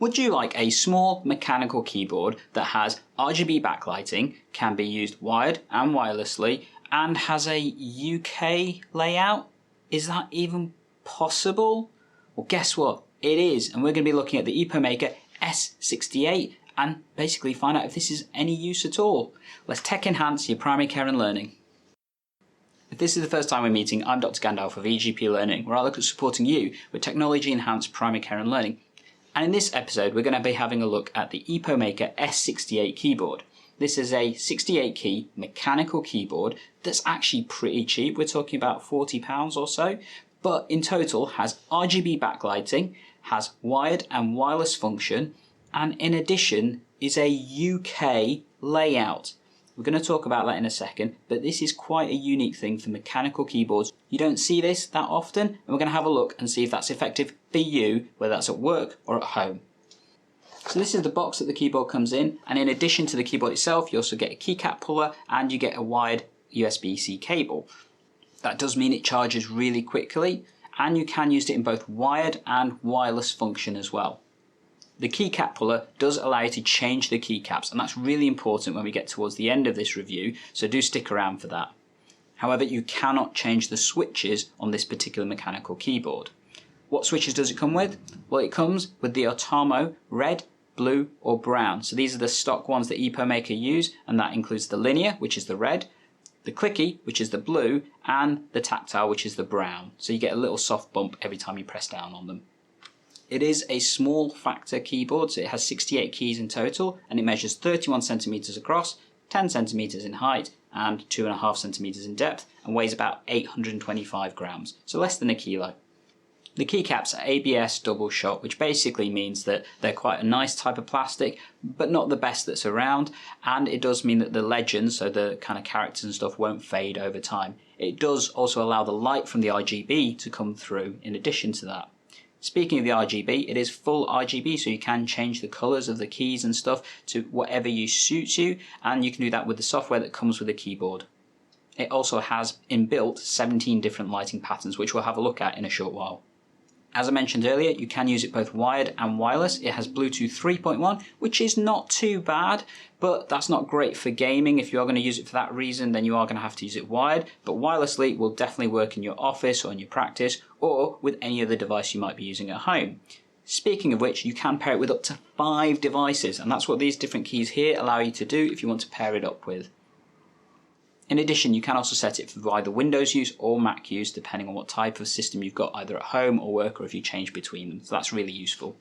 Would you like a small mechanical keyboard that has RGB backlighting, can be used wired and wirelessly, and has a UK layout? Is that even possible? Well, guess what? It is, and we're going to be looking at the Epomaker S68 and basically find out if this is any use at all. Let's tech enhance your primary care and learning. If this is the first time we're meeting, I'm Dr. Gandalf of EGP Learning, where I look at supporting you with technology-enhanced primary care and learning. And in this episode, we're going to be having a look at the Epomaker S68 keyboard. This is a 68 key mechanical keyboard that's actually pretty cheap. We're talking about £40 or so, but in total has RGB backlighting, has wired and wireless function, and in addition is a UK layout. We're going to talk about that in a second, but this is quite a unique thing for mechanical keyboards. You don't see this that often, and we're going to have a look and see if that's effective for you, whether that's at work or at home. So this is the box that the keyboard comes in, and in addition to the keyboard itself, you also get a keycap puller and you get a wired USB-C cable. That does mean it charges really quickly, and you can use it in both wired and wireless function as well. The keycap puller does allow you to change the keycaps, and that's really important when we get towards the end of this review, so do stick around for that. However, you cannot change the switches on this particular mechanical keyboard. What switches does it come with? Well, it comes with the Otomo red, blue or brown. So these are the stock ones that Epomaker use, and that includes the linear, which is the red, the clicky, which is the blue, and the tactile, which is the brown. So you get a little soft bump every time you press down on them. It is a small factor keyboard, so it has 68 keys in total, and it measures 31 centimeters across, 10 centimeters in height, and 2.5 centimeters in depth, and weighs about 825 grams, so less than a kilo. The keycaps are ABS double shot, which basically means that they're quite a nice type of plastic, but not the best that's around, and it does mean that the legends, so the kind of characters and stuff, won't fade over time. It does also allow the light from the RGB to come through in addition to that. Speaking of the RGB, it is full RGB, so you can change the colours of the keys and stuff to whatever suits you, and you can do that with the software that comes with the keyboard. It also has inbuilt 17 different lighting patterns, which we'll have a look at in a short while. As I mentioned earlier, you can use it both wired and wireless. It has Bluetooth 3.1, which is not too bad, but that's not great for gaming. If you are going to use it for that reason, then you are going to have to use it wired, but wirelessly will definitely work in your office or in your practice or with any other device you might be using at home. Speaking of which, you can pair it with up to 5 devices, and that's what these different keys here allow you to do if you want to pair it up with. In addition, you can also set it for either Windows use or Mac use, depending on what type of system you've got either at home or work, or if you change between them, so that's really useful.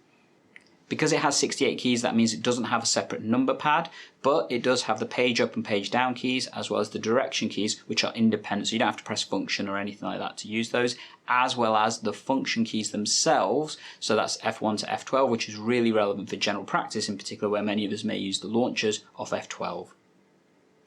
Because it has 68 keys, that means it doesn't have a separate number pad, but it does have the page up and page down keys, as well as the direction keys, which are independent, so you don't have to press function or anything like that to use those, as well as the function keys themselves, so that's F1 to F12, which is really relevant for general practice, in particular where many of us may use the launchers off F12.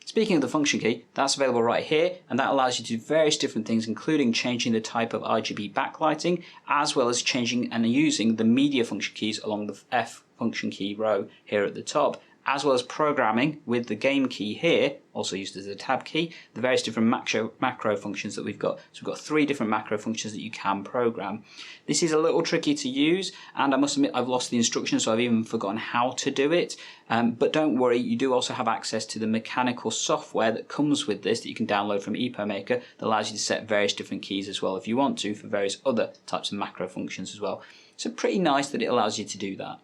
Speaking of the function key, that's available right here, and that allows you to do various different things, including changing the type of RGB backlighting, as well as changing and using the media function keys along the F function key row here at the top, as well as programming with the game key here, also used as a tab key, the various different macro functions that we've got. So we've got 3 different macro functions that you can program. This is a little tricky to use, and I must admit I've lost the instructions, so I've even forgotten how to do it. But don't worry, you do also have access to the mechanical software that comes with this that you can download from Epomaker that allows you to set various different keys as well if you want to for various other types of macro functions as well. So pretty nice that it allows you to do that.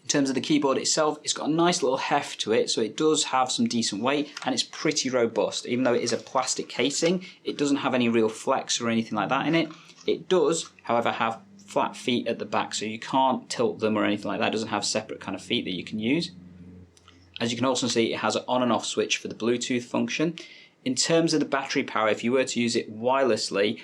In terms of the keyboard itself, it's got a nice little heft to it, so it does have some decent weight, and it's pretty robust. Even though it is a plastic casing, it doesn't have any real flex or anything like that in it. It does, however, have flat feet at the back, so you can't tilt them or anything like that. It doesn't have separate kind of feet that you can use. As you can also see, it has an on and off switch for the Bluetooth function. In terms of the battery power, if you were to use it wirelessly,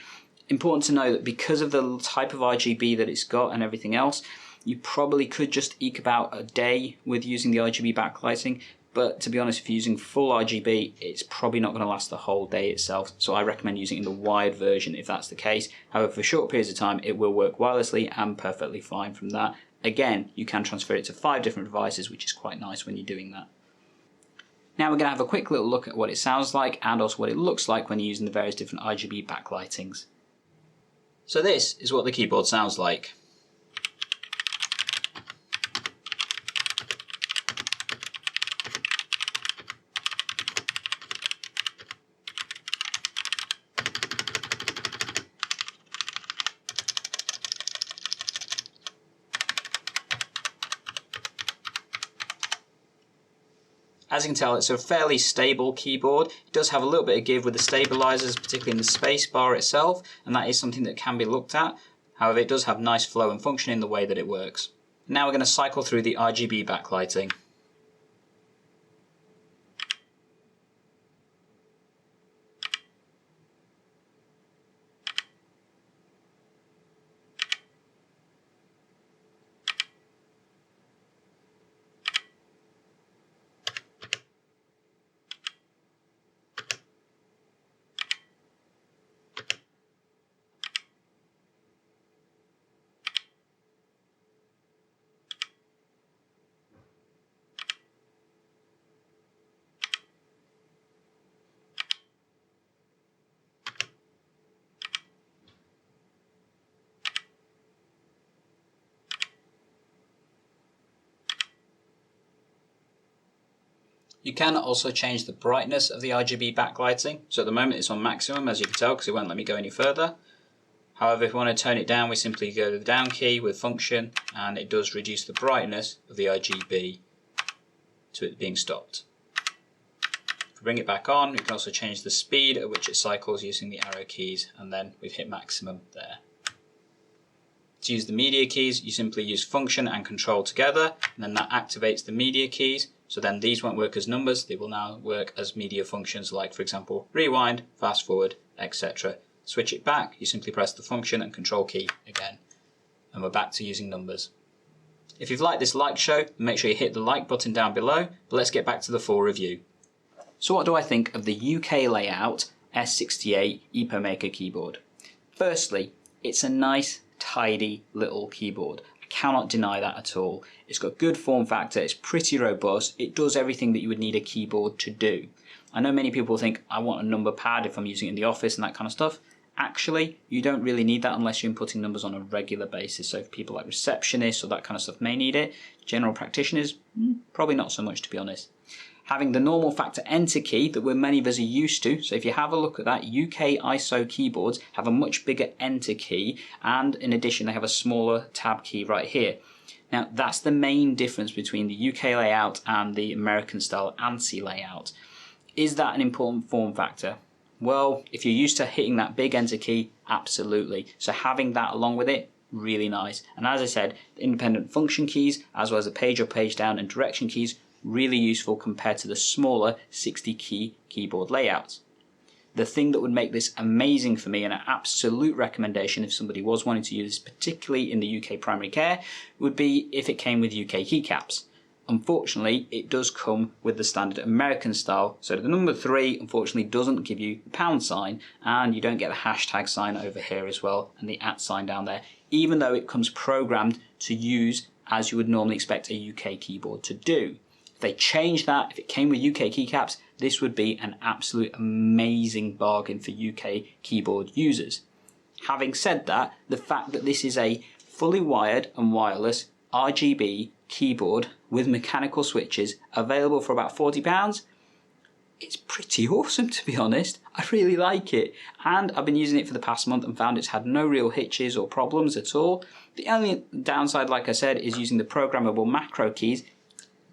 important to know that because of the type of RGB that it's got and everything else, you probably could just eke about a day with using the RGB backlighting, but to be honest, if you're using full RGB, it's probably not going to last the whole day itself, so I recommend using it in the wired version if that's the case. However, for short periods of time, it will work wirelessly and perfectly fine from that. Again, you can transfer it to 5 different devices, which is quite nice when you're doing that. Now we're going to have a quick little look at what it sounds like and also what it looks like when you're using the various different RGB backlightings. So this is what the keyboard sounds like. As you can tell, it's a fairly stable keyboard. It does have a little bit of give with the stabilizers, particularly in the space bar itself, and that is something that can be looked at. However, it does have nice flow and function in the way that it works. Now we're going to cycle through the RGB backlighting. You can also change the brightness of the RGB backlighting. So at the moment it's on maximum, as you can tell, because it won't let me go any further. However, if we want to turn it down, we simply go to the down key with function, and it does reduce the brightness of the RGB to it being stopped. If we bring it back on, we can also change the speed at which it cycles using the arrow keys, and then we've hit maximum there. To use the media keys, you simply use function and control together, and then that activates the media keys. So then these won't work as numbers, they will now work as media functions like, for example, rewind, fast forward, etc. Switch it back, you simply press the function and control key again, and we're back to using numbers. If you've liked this like show, make sure you hit the like button down below, but let's get back to the full review. So what do I think of the UK layout S68 Epomaker keyboard? Firstly, it's a nice, tidy little keyboard. I cannot deny that at all. It's got good form factor, it's pretty robust, it does everything that you would need a keyboard to do. I know many people think I want a number pad if I'm using it in the office and that kind of stuff. Actually, you don't really need that unless you're inputting numbers on a regular basis. So if people like receptionists or that kind of stuff may need it, general practitioners, probably not so much, to be honest. Having the normal factor enter key that many of us are used to, so if you have a look at that, UK ISO keyboards have a much bigger enter key, and in addition they have a smaller tab key right here. Now that's the main difference between the UK layout and the American style Ansi layout. Is that an important form factor? Well, if you're used to hitting that big enter key, absolutely. So having that along with it, really nice. And as I said, the independent function keys, as well as the page up, page down and direction keys, really useful compared to the smaller 60 key keyboard layouts. The thing that would make this amazing for me, and an absolute recommendation if somebody was wanting to use this, particularly in the UK primary care, would be if it came with UK keycaps. Unfortunately, it does come with the standard American style, so the number 3 unfortunately doesn't give you the pound sign, and you don't get the hashtag sign over here as well, and the @ sign down there, even though it comes programmed to use as you would normally expect a UK keyboard to do. If they changed that, if it came with UK keycaps, this would be an absolute amazing bargain for UK keyboard users. Having said that, the fact that this is a fully wired and wireless RGB keyboard with mechanical switches available for about £40, it's pretty awesome, to be honest. I really like it, and I've been using it for the past month and found it's had no real hitches or problems at all. The only downside, like I said, is using the programmable macro keys.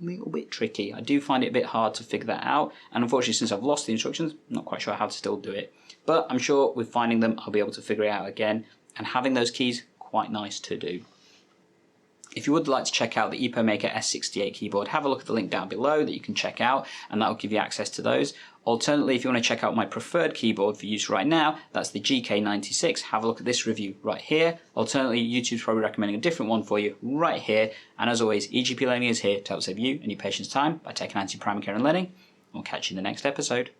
A little bit tricky. I do find it a bit hard to figure that out, and unfortunately since I've lost the instructions, I'm not quite sure how to still do it. But I'm sure with finding them I'll be able to figure it out again, and having those keys, quite nice to do. If you would like to check out the Epomaker S68 keyboard, have a look at the link down below that you can check out, and that will give you access to those. Alternatively, if you want to check out my preferred keyboard for use right now, that's the GK96. Have a look at this review right here. Alternatively, YouTube's probably recommending a different one for you right here. And as always, EGP Learning is here to help save you and your patients time by taking Ansi primary care and learning. We'll catch you in the next episode.